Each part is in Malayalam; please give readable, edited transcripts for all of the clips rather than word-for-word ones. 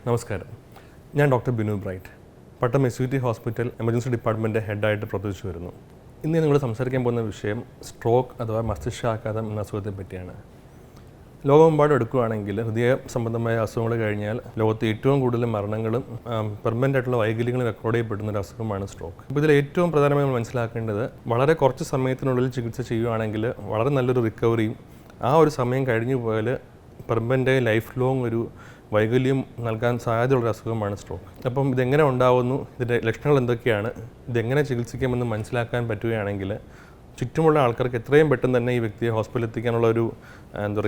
നമസ്കാരം. ഞാൻ ഡോക്ടർ ബിനു ബ്രൈറ്റ്, പട്ടം എസ് ഹോസ്പിറ്റൽ എമർജൻസി ഡിപ്പാർട്ട്മെൻറ്റ് ഹെഡായിട്ട് പ്രവർത്തിച്ചു വരുന്നു. ഇന്ന് നിങ്ങൾ സംസാരിക്കാൻ പോകുന്ന വിഷയം സ്ട്രോക്ക് അഥവാ മസ്തിഷ്കാഘാതം എന്ന അസുഖത്തെ പറ്റിയാണ്. ലോകമെമ്പാടും എടുക്കുകയാണെങ്കിൽ ഹൃദയ സംബന്ധമായ അസുഖങ്ങൾ കഴിഞ്ഞാൽ ലോകത്ത് ഏറ്റവും കൂടുതൽ മരണങ്ങളും പെർമനൻ്റ് ആയിട്ടുള്ള വൈകല്യങ്ങളും റെക്കോർഡ് ചെയ്യപ്പെടുന്ന ഒരു അസുഖമാണ് സ്ട്രോക്ക്. അപ്പോൾ ഇതിൽ ഏറ്റവും പ്രധാനമായി നമ്മൾ മനസ്സിലാക്കേണ്ടത് വളരെ കുറച്ച് സമയത്തിനുള്ളിൽ ചികിത്സ ചെയ്യുകയാണെങ്കിൽ വളരെ നല്ലൊരു റിക്കവറിയും ആ ഒരു സമയം കഴിഞ്ഞു പോയാൽ പെർമനൻ്റ് ലൈഫ് ലോങ് ഒരു വൈകല്യം നൽകാൻ സാധ്യതയുള്ളൊരു അസുഖമാണ് സ്ട്രോക്ക്. അപ്പം ഇതെങ്ങനെ ഉണ്ടാകുന്നു, ഇതിൻ്റെ ലക്ഷണങ്ങൾ എന്തൊക്കെയാണ്, ഇതെങ്ങനെ ചികിത്സിക്കാമെന്ന് മനസ്സിലാക്കാൻ പറ്റുകയാണെങ്കിൽ ചുറ്റുമുള്ള ആൾക്കാർക്ക് എത്രയും പെട്ടെന്ന് തന്നെ ഈ വ്യക്തിയെ ഹോസ്പിറ്റലിൽ എത്തിക്കാനുള്ള ഒരു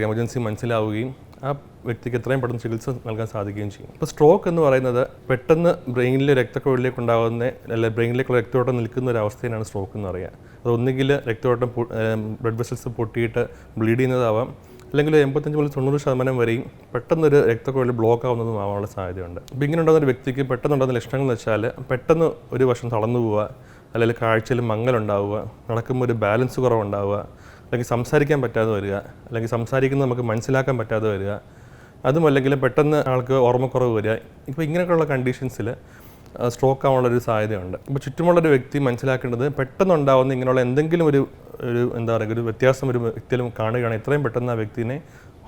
എമർജൻസി മനസ്സിലാവുകയും ആ വ്യക്തിക്ക് എത്രയും പെട്ടെന്ന് ചികിത്സ നൽകാൻ സാധിക്കുകയും ചെയ്യും. ഇപ്പോൾ സ്ട്രോക്ക് എന്ന് പറയുന്നത് പെട്ടെന്ന് ബ്രെയിനിലെ രക്തക്കുഴലിലേക്ക് ഉണ്ടാകുന്ന അല്ലെങ്കിൽ ബ്രെയിനിലേക്കുള്ള രക്തയോട്ടം നിൽക്കുന്ന ഒരു അവസ്ഥയാണ് സ്ട്രോക്ക് എന്ന് പറയുക. അത് ഒന്നുകിൽ രക്തയോട്ടം ബ്ലഡ് വെസൽസ് പൊട്ടിയിട്ട് ബ്ലീഡ് ചെയ്യുന്നതാവാം, അല്ലെങ്കിൽ 85-90% വരെയും പെട്ടെന്നൊരു രക്തക്കുഴൽ ബ്ലോക്ക് ആവുന്നതും ആവാനുള്ള സാധ്യതയുണ്ട്. അപ്പോൾ ഇങ്ങനെ ഉണ്ടാകുന്ന ഒരു വ്യക്തിക്ക് പെട്ടെന്നുണ്ടാകുന്ന ലക്ഷണങ്ങൾ എന്ന് വെച്ചാൽ പെട്ടെന്ന് ഒരു വശം തളർന്നു പോവുക, അല്ലെങ്കിൽ കാഴ്ചയിൽ മങ്ങലുണ്ടാവുക, നടക്കുമ്പോൾ ഒരു ബാലൻസ് കുറവുണ്ടാവുക, അല്ലെങ്കിൽ സംസാരിക്കാൻ പറ്റാതെ വരിക, അല്ലെങ്കിൽ സംസാരിക്കുന്നത് നമുക്ക് മനസ്സിലാക്കാൻ പറ്റാതെ വരിക, അതും അല്ലെങ്കിൽ പെട്ടെന്ന് ആൾക്ക് ഓർമ്മക്കുറവ് വരിക. ഇപ്പോൾ ഇങ്ങനെയൊക്കെയുള്ള കണ്ടീഷൻസിൽ സ്ട്രോക്ക് ആവാനുള്ളൊരു സാധ്യതയുണ്ട്. അപ്പോൾ ചുറ്റുമുള്ളൊരു വ്യക്തി മനസ്സിലാക്കേണ്ടത് പെട്ടെന്നുണ്ടാകുന്ന ഇങ്ങനെയുള്ള എന്തെങ്കിലും ഒരു വ്യത്യാസം ഒരു വ്യക്തിയിലും കാണുകയാണെങ്കിൽ എത്രയും പെട്ടെന്ന് ആ വ്യക്തിനെ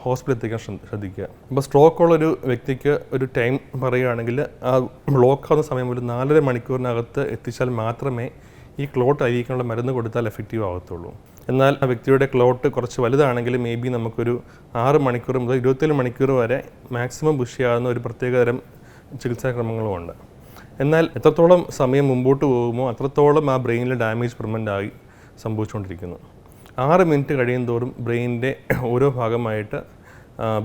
ഹോസ്പിറ്റലിൽ എത്തിക്കാൻ ശ്രദ്ധിക്കുക. അപ്പോൾ സ്ട്രോക്കുള്ളൊരു വ്യക്തിക്ക് ഒരു ടൈം പറയുകയാണെങ്കിൽ ആ ബ്ലോക്ക് ആവുന്ന സമയം ഒരു 4.5 മണിക്കൂറിനകത്ത് എത്തിച്ചാൽ മാത്രമേ ഈ ക്ലോട്ട് അരിയിക്കാനുള്ള മരുന്ന് കൊടുത്താൽ എഫക്റ്റീവ് ആകത്തുള്ളൂ. എന്നാൽ ആ വ്യക്തിയുടെ ക്ലോട്ട് കുറച്ച് വലുതാണെങ്കിൽ മേ ബി നമുക്കൊരു 6 മണിക്കൂർ മുതൽ 27 മണിക്കൂർ വരെ മാക്സിമം പുഷ് ചെയ്യാവുന്ന ഒരു പ്രത്യേകതരം ചികിത്സാക്രമങ്ങളുമുണ്ട്. എന്നാൽ എത്രത്തോളം സമയം മുമ്പോട്ട് പോകുമോ അത്രത്തോളം ആ ബ്രെയിനിൽ ഡാമേജ് പെർമനൻ്റ് ആയി സംഭവിച്ചുകൊണ്ടിരിക്കുന്നു. 6 മിനിറ്റ് കഴിയും തോറും ബ്രെയിനിൻ്റെ ഓരോ ഭാഗമായിട്ട്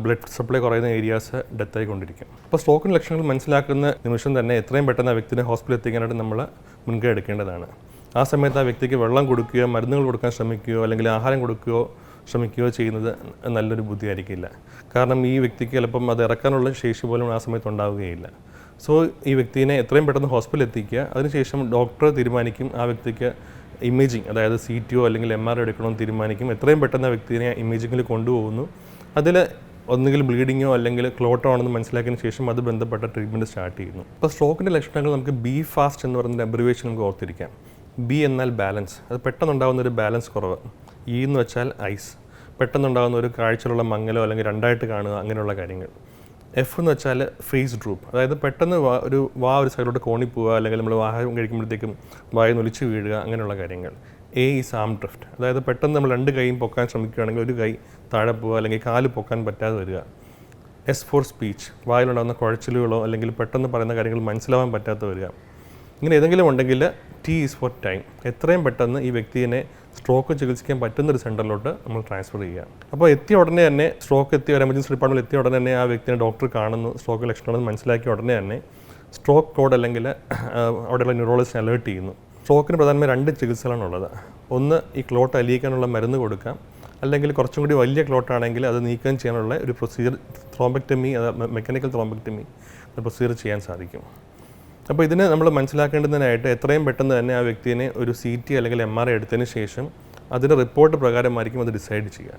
ബ്ലഡ് സപ്ലൈ കുറയുന്ന ഏരിയാസ് ഡെത്തായിക്കൊണ്ടിരിക്കും. അപ്പോൾ സ്ട്രോക്കിൻ്റെ ലക്ഷണങ്ങൾ മനസ്സിലാക്കുന്ന നിമിഷം തന്നെ എത്രയും പെട്ടെന്ന് ആ വ്യക്തിനെ ഹോസ്പിറ്റലിൽ എത്തിക്കാനായിട്ട് നമ്മൾ മുൻകൈ എടുക്കേണ്ടതാണ്. ആ സമയത്ത് ആ വ്യക്തിക്ക് വെള്ളം കൊടുക്കുകയോ മരുന്നുകൾ കൊടുക്കാൻ ശ്രമിക്കുകയോ അല്ലെങ്കിൽ ആഹാരം കൊടുക്കുകയോ ശ്രമിക്കുകയോ ചെയ്യുന്നത് നല്ലൊരു ബുദ്ധിയായിരിക്കില്ല. കാരണം ഈ വ്യക്തിക്ക് ചിലപ്പം അത് ഇറക്കാനുള്ള ശേഷി പോലും ആ സമയത്ത് ഉണ്ടാവുകയില്ല. സോ ഈ വ്യക്തിനെ എത്രയും പെട്ടെന്ന് ഹോസ്പിറ്റലിൽ എത്തിക്കുക. അതിനുശേഷം ഡോക്ടർ തീരുമാനിക്കും ആ വ്യക്തിക്ക് ഇമേജിങ്, അതായത് CTO അല്ലെങ്കിൽ MRI എടുക്കണമെന്ന് തീരുമാനിക്കും. എത്രയും പെട്ടെന്ന് ആ വ്യക്തിനെ ഇമേജിങ്ങിൽ കൊണ്ടുപോകുന്നു. അതിൽ ഒന്നുകിൽ ബ്ലീഡിങ്ങോ അല്ലെങ്കിൽ ക്ലോട്ടോ ആണെന്ന് മനസ്സിലാക്കിയതിന് ശേഷം അത് ബന്ധപ്പെട്ട ട്രീറ്റ്മെൻറ്റ് സ്റ്റാർട്ട് ചെയ്യുന്നു. അപ്പോൾ സ്ട്രോക്കിൻ്റെ ലക്ഷണങ്ങൾ നമുക്ക് ബി ഫാസ്റ്റ് എന്ന് പറയുന്ന അബ്രിവേഷൻ നമുക്ക് ഓർത്തിരിക്കാം. ബി എന്നാൽ ബാലൻസ്, അത് പെട്ടെന്നുണ്ടാകുന്ന ഒരു ബാലൻസ് കുറവ്. ഇ എന്ന് വെച്ചാൽ ഐസ്, പെട്ടെന്നുണ്ടാകുന്ന ഒരു കാഴ്ചയിലുള്ള മങ്ങലോ അല്ലെങ്കിൽ രണ്ടായിട്ട് കാണുക, അങ്ങനെയുള്ള കാര്യങ്ങൾ. എഫ് എന്ന് വെച്ചാൽ ഫേസ് ഡ്രൂപ്പ്, അതായത് പെട്ടെന്ന് ഒരു സൈഡിലോട്ട് കോണിപ്പോവുക, അല്ലെങ്കിൽ നമ്മൾ ആഹാരം കഴിക്കുമ്പോഴത്തേക്കും വായ നൊലിച്ച് വീഴുക, അങ്ങനെയുള്ള കാര്യങ്ങൾ. എ ഈസ് ആം ഡ്രിഫ്റ്റ്, അതായത് പെട്ടെന്ന് നമ്മൾ 2 കൈയും പൊക്കാൻ ശ്രമിക്കുകയാണെങ്കിൽ ഒരു കൈ താഴെ പോവുക, അല്ലെങ്കിൽ കാല് പൊക്കാൻ പറ്റാതെ വരിക. എസ് ഫോർ സ്പീച്ച്, വായിലുണ്ടാകുന്ന കുഴച്ചിലുകളോ അല്ലെങ്കിൽ പെട്ടെന്ന് പറയുന്ന കാര്യങ്ങൾ മനസ്സിലാവാൻ പറ്റാതെ വരിക. ഇങ്ങനെ ഏതെങ്കിലും ഉണ്ടെങ്കിൽ ടി ഈസ് ഫോർ ടൈം, എത്രയും പെട്ടെന്ന് ഈ വ്യക്തിയെ സ്ട്രോക്ക് ചികിത്സിക്കാൻ പറ്റുന്നൊരു സെൻറ്ററിലോട്ട് നമ്മൾ ട്രാൻസ്ഫർ ചെയ്യുക. അപ്പോൾ എത്തിയ ഉടനെ തന്നെ ഒരു എമർജൻസി ഡിപ്പാർട്ട്മെൻറ്റിൽ എത്തിയ ഉടനെ തന്നെ ആ വ്യക്തിയെ ഡോക്ടർ കാണുന്നു. സ്ട്രോക്ക് ലക്ഷണമെന്ന് മനസ്സിലാക്കിയ ഉടനെ തന്നെ സ്ട്രോക്ക് കോഡ് അല്ലെങ്കിൽ അവിടെയുള്ള ന്യൂറോളജിസ്റ്റ് അലേർട്ട് ചെയ്യുന്നു. സ്ട്രോക്കിന് പ്രധാനമായി 2 ചികിത്സകളാണുള്ളത്. ഒന്ന് ഈ ക്ലോട്ട് അലിയിക്കാനുള്ള മരുന്ന് കൊടുക്കാം, അല്ലെങ്കിൽ കുറച്ചും കൂടി വലിയ ക്ലോട്ടാണെങ്കിൽ അത് നീക്കം ചെയ്യാനുള്ള ഒരു procedure, thrombectomy, mechanical thrombectomy procedure ചെയ്യാൻ സാധിക്കും. അപ്പോൾ ഇതിന് നമ്മൾ മനസ്സിലാക്കേണ്ടതിനായിട്ട് എത്രയും പെട്ടെന്ന് തന്നെ ആ വ്യക്തിയെ ഒരു CT അല്ലെങ്കിൽ MRI എടുത്തതിന് ശേഷം അതിൻ്റെ റിപ്പോർട്ട് പ്രകാരമായിരിക്കും അത് ഡിസൈഡ് ചെയ്യുക.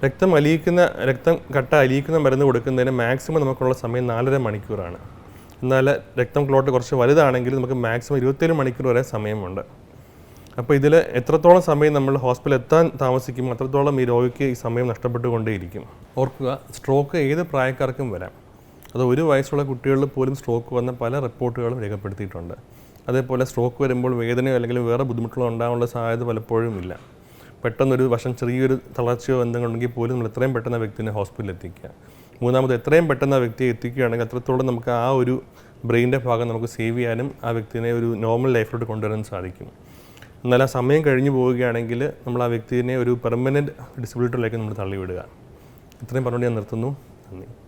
രക്തം കട്ട അലിയിക്കുന്ന മരുന്ന് കൊടുക്കുന്നതിന് മാക്സിമം നമുക്കുള്ള സമയം 4.5 മണിക്കൂറാണ്. എന്നാൽ രക്തം ക്ലോട്ട് കുറച്ച് വലുതാണെങ്കിൽ നമുക്ക് മാക്സിമം 27 മണിക്കൂർ വരെ സമയമുണ്ട്. അപ്പോൾ ഇതിൽ എത്രത്തോളം സമയം നമ്മൾ ഹോസ്പിറ്റലിൽ എത്താൻ താമസിക്കും അത്രത്തോളം ഈ രോഗിക്ക് ഈ സമയം നഷ്ടപ്പെട്ടുകൊണ്ടേയിരിക്കും. ഓർക്കുക, സ്ട്രോക്ക് ഏത് പ്രായക്കാർക്കും വരാം. അത് 1 വയസ്സുള്ള കുട്ടികളിൽ പോലും സ്ട്രോക്ക് വന്ന പല റിപ്പോർട്ടുകളും രേഖപ്പെടുത്തിയിട്ടുണ്ട്. അതേപോലെ സ്ട്രോക്ക് വരുമ്പോൾ വേദനയോ അല്ലെങ്കിൽ വേറെ ബുദ്ധിമുട്ടുകളോ ഉണ്ടാകാനുള്ള സാധ്യത പലപ്പോഴും ഇല്ല. പെട്ടെന്നൊരു വശം ചെറിയൊരു തളർച്ചയോ എന്തെങ്കിലും ഉണ്ടെങ്കിൽ പോലും നമ്മൾ എത്രയും പെട്ടെന്ന് ആ വ്യക്തിനെ ഹോസ്പിറ്റലിൽ എത്തിക്കുക. മൂന്നാമത് എത്രയും പെട്ടെന്ന് ആ വ്യക്തിയെ എത്തിക്കുകയാണെങ്കിൽ അത്രത്തോളം നമുക്ക് ആ ഒരു ബ്രെയിനിൻ്റെ ഭാഗം നമുക്ക് സേവ് ചെയ്യാനും ആ വ്യക്തിനെ ഒരു നോർമൽ ലൈഫിലോട്ട് കൊണ്ടുവരാനും സാധിക്കും. എന്നാൽ ആ സമയം കഴിഞ്ഞു പോവുകയാണെങ്കിൽ നമ്മൾ ആ വ്യക്തിനെ ഒരു പെർമനൻറ്റ് ഡിസബിലിറ്റിയിലേക്ക് നമ്മൾ തള്ളിവിടുക. ഇത്രയും പറഞ്ഞുകൊണ്ട് ഞാൻ നിർത്തുന്നു. നന്ദി.